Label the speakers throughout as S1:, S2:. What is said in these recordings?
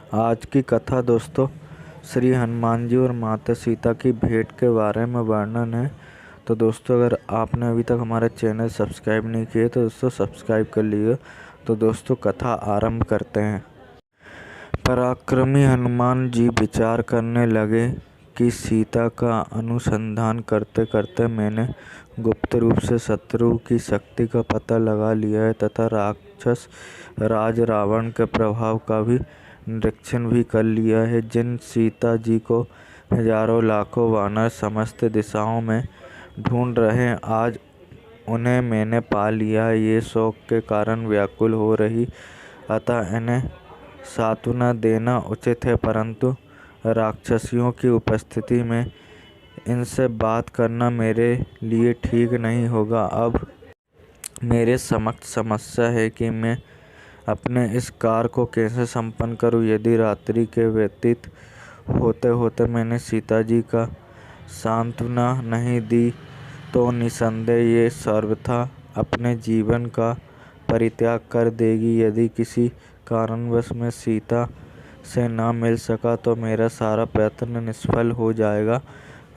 S1: आज की कथा दोस्तों श्री हनुमान जी और माता सीता की भेंट के बारे में वर्णन है। तो दोस्तों अगर आपने अभी तक हमारा चैनल सब्सक्राइब नहीं किए तो दोस्तों सब्सक्राइब कर लीजिए। तो दोस्तों कथा आरंभ करते हैं। पराक्रमी हनुमान जी विचार करने लगे कि सीता का अनुसंधान करते करते मैंने गुप्त रूप से शत्रु की शक्ति का पता लगा लिया है तथा राक्षस राज रावण के प्रभाव का भी निरीक्षण भी कर लिया है। जिन सीता जी को हजारों लाखों वानर समस्त दिशाओं में ढूंढ रहे हैं, आज उन्हें मैंने पा लिया है। ये शोक के कारण व्याकुल हो रही, अतः इन्हें सांत्वना देना उचित है, परंतु राक्षसियों की उपस्थिति में इनसे बात करना मेरे लिए ठीक नहीं होगा। अब मेरे समक्ष समस्या है कि मैं अपने इस कार्य को कैसे संपन्न करूं। यदि रात्रि के व्यतीत होते होते मैंने सीता जी का सांत्वना नहीं दी तो निसंदेह ये सर्वथा अपने जीवन का परित्याग कर देगी। यदि किसी कारणवश मैं सीता से ना मिल सका तो मेरा सारा प्रयत्न निष्फल हो जाएगा।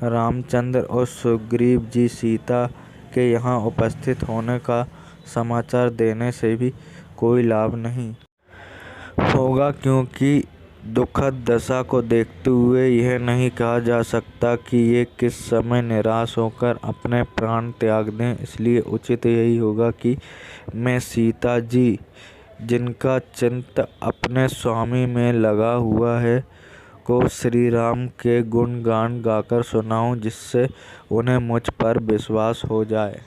S1: रामचंद्र और सुग्रीव जी सीता के यहाँ उपस्थित होने का समाचार देने से भी कोई लाभ नहीं होगा, क्योंकि दुखद दशा को देखते हुए यह नहीं कहा जा सकता कि ये किस समय निराश होकर अपने प्राण त्याग दें। इसलिए उचित यही होगा कि मैं सीता जी, जिनका चित्त अपने स्वामी में लगा हुआ है, को श्री राम के गुण गान गाकर सुनाऊं, जिससे उन्हें मुझ पर विश्वास हो जाए।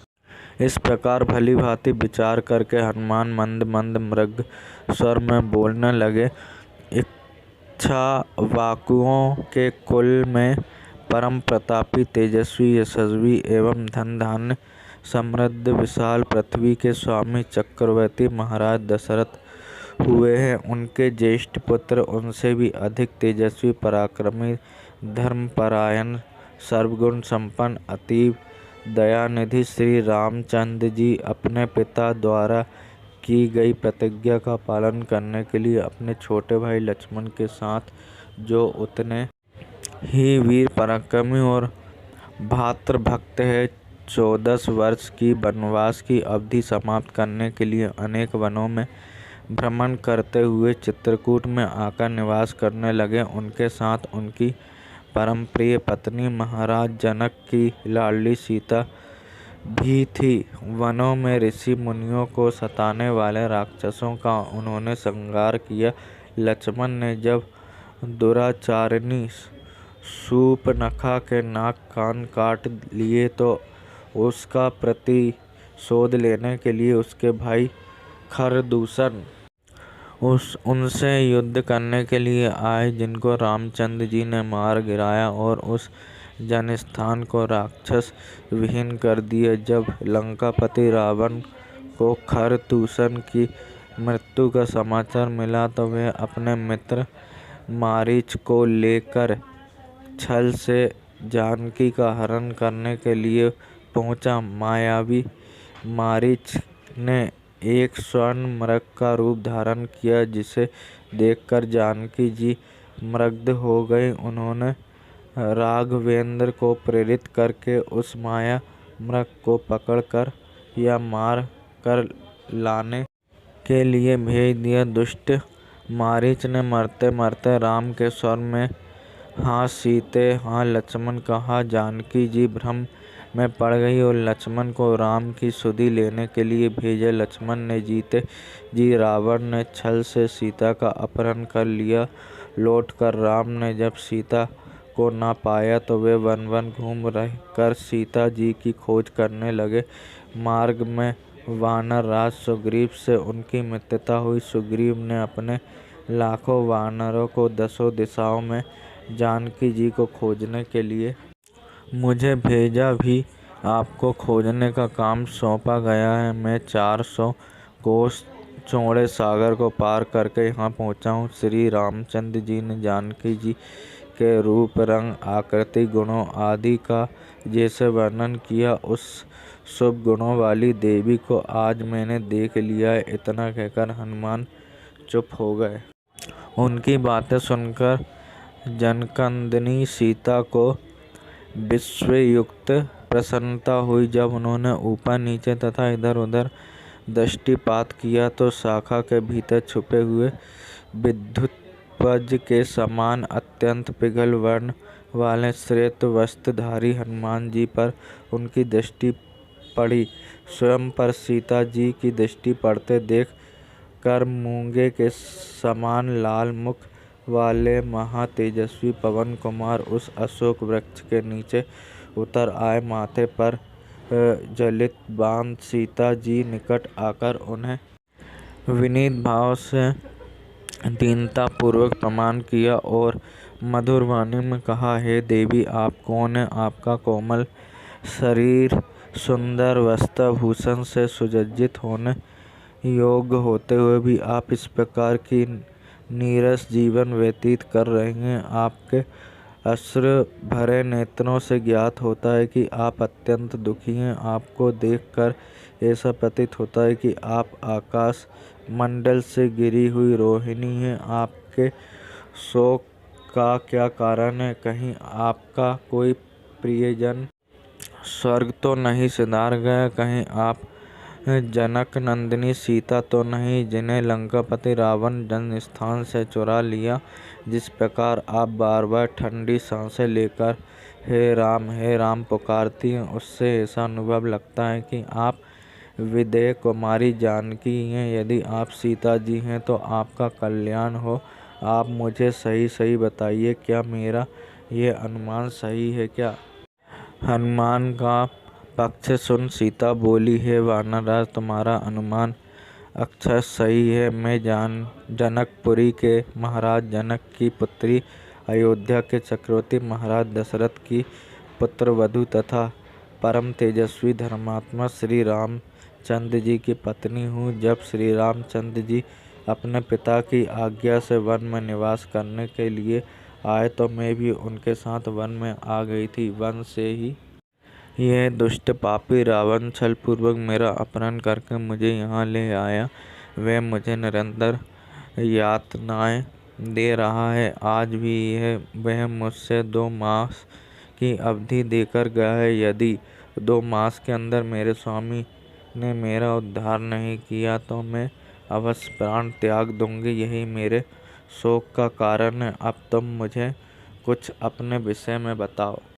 S1: इस प्रकार भली भांति विचार करके हनुमान मंद मंद मृग स्वर में बोलने लगे। इक्ष्वाकुओं के कुल में परम प्रतापी, तेजस्वी, यशस्वी एवं धन धान्य समृद्ध विशाल पृथ्वी के स्वामी चक्रवर्ती महाराज दशरथ हुए हैं। उनके ज्येष्ठ पुत्र उनसे भी अधिक तेजस्वी, पराक्रमी, धर्मपरायण, सर्वगुण संपन्न, अतीव दयानिधि श्री रामचंद्र जी अपने पिता द्वारा की गई प्रतिज्ञा का पालन करने के लिए अपने छोटे भाई लक्ष्मण के साथ, जो उतने ही वीर पराक्रमी और भ्रातृभक्त है, 14 वर्ष की वनवास की अवधि समाप्त करने के लिए अनेक वनों में भ्रमण करते हुए चित्रकूट में आकर निवास करने लगे। उनके साथ उनकी परम प्रिय पत्नी महाराज जनक की लाडली सीता भी थी। वनों में ऋषि मुनियों को सताने वाले राक्षसों का उन्होंने संहार किया। लक्ष्मण ने जब दुराचारिणी शूर्पणखा के नाक कान काट लिए तो उसका प्रतिशोध लेने के लिए उसके भाई खरदूषण उनसे युद्ध करने के लिए आए, जिनको रामचंद्र जी ने मार गिराया और उस जनस्थान को राक्षस विहीन कर दिया। जब लंकापति रावण को खरदूषण की मृत्यु का समाचार मिला तो वह अपने मित्र मारीच को लेकर छल से जानकी का हरण करने के लिए पहुंचा। मायावी मारीच ने एक स्वर्ण मृग का रूप धारण किया, जिसे देखकर जानकी जी मुग्ध हो गई। उन्होंने राघवेंद्र को प्रेरित करके उस माया मृग को पकड़कर या मार कर लाने के लिए भेज दिया। दुष्ट मारीच ने मरते मरते राम के स्वर में हाँ सीते हाँ लक्ष्मण कहा। जानकी जी भ्रम में पड़ गई और लक्ष्मण को राम की सुधि लेने के लिए भेजे। लक्ष्मण ने जीते जी रावण ने छल से सीता का अपहरण कर लिया। लौटकर राम ने जब सीता को ना पाया तो वे वन वन घूम रह कर सीता जी की खोज करने लगे। मार्ग में वानर राज सुग्रीव से उनकी मित्रता हुई। सुग्रीव ने अपने लाखों वानरों को दसों दिशाओं में जानकी जी को खोजने के लिए मुझे भेजा भी। आपको खोजने का काम सौंपा गया है। मैं 400 कोस चौड़े सागर को पार करके यहाँ पहुँचा हूँ। श्री रामचंद्र जी ने जानकी जी के रूप, रंग, आकृति, गुणों आदि का जैसे वर्णन किया, उस शुभ गुणों वाली देवी को आज मैंने देख लिया है। इतना कहकर हनुमान चुप हो गए। उनकी बातें सुनकर जनकनंदिनी सीता को विस्मययुक्त प्रसन्नता हुई। जब उन्होंने ऊपर नीचे तथा इधर उधर दृष्टिपात किया तो शाखा के भीतर छुपे हुए विद्युतपुंज के समान अत्यंत पिघल वर्ण वाले श्वेत वस्त्रधारी हनुमान जी पर उनकी दृष्टि पड़ी। स्वयं पर सीता जी की दृष्टि पड़ते देख कर मूंगे के समान लाल मुख वाले महातेजस्वी पवन कुमार उस अशोक वृक्ष के नीचे उतर आए। माथे पर जलित बांध सीता जी निकट आकर उन्हें विनीत भाव से दीनता पूर्वक प्रणाम किया और मधुर वाणी में कहा, हे देवी, आप कौन हैं? आपका कोमल शरीर सुंदर वस्त्रभूषण से सुसज्जित होने योग्य होते हुए भी आप इस प्रकार की नीरस जीवन व्यतीत कर रही हैं। आपके अश्रु भरे नेत्रों से ज्ञात होता है कि आप अत्यंत दुखी हैं। आपको देखकर ऐसा प्रतीत होता है कि आप आकाश मंडल से गिरी हुई रोहिणी हैं। आपके शोक का क्या कारण है? कहीं आपका कोई प्रियजन स्वर्ग तो नहीं सिधार गया? कहीं आप जनक नंदिनी सीता तो नहीं, जिन्हें लंकापति रावण जन्मस्थान से चुरा लिया? जिस प्रकार आप बार बार ठंडी सांसें लेकर हे राम पुकारती हैं, उससे ऐसा अनुभव लगता है कि आप विदेह कुमारी जानकी हैं। यदि आप सीता जी हैं तो आपका कल्याण हो। आप मुझे सही सही बताइए, क्या मेरा ये अनुमान सही है क्या? हनुमान का पक्ष सुन सीता बोली, हे वानरराज, तुम्हारा अनुमान अक्षर सही है। मैं जनकपुरी के महाराज जनक की पुत्री, अयोध्या के चक्रवर्ती महाराज दशरथ की पुत्रवधू तथा परम तेजस्वी धर्मात्मा श्री रामचंद्र जी की पत्नी हूँ। जब श्री रामचंद्र जी अपने पिता की आज्ञा से वन में निवास करने के लिए आए तो मैं भी उनके साथ वन में आ गई थी। वन से ही यह दुष्ट पापी रावण छलपूर्वक मेरा अपहरण करके मुझे यहाँ ले आया। वह मुझे निरंतर यातनाएं दे रहा है। आज भी वह मुझसे 2 मास की अवधि देकर गया है। यदि 2 मास के अंदर मेरे स्वामी ने मेरा उद्धार नहीं किया तो मैं अवश्य प्राण त्याग दूंगी। यही मेरे शोक का कारण है। अब तुम मुझे कुछ अपने विषय में बताओ।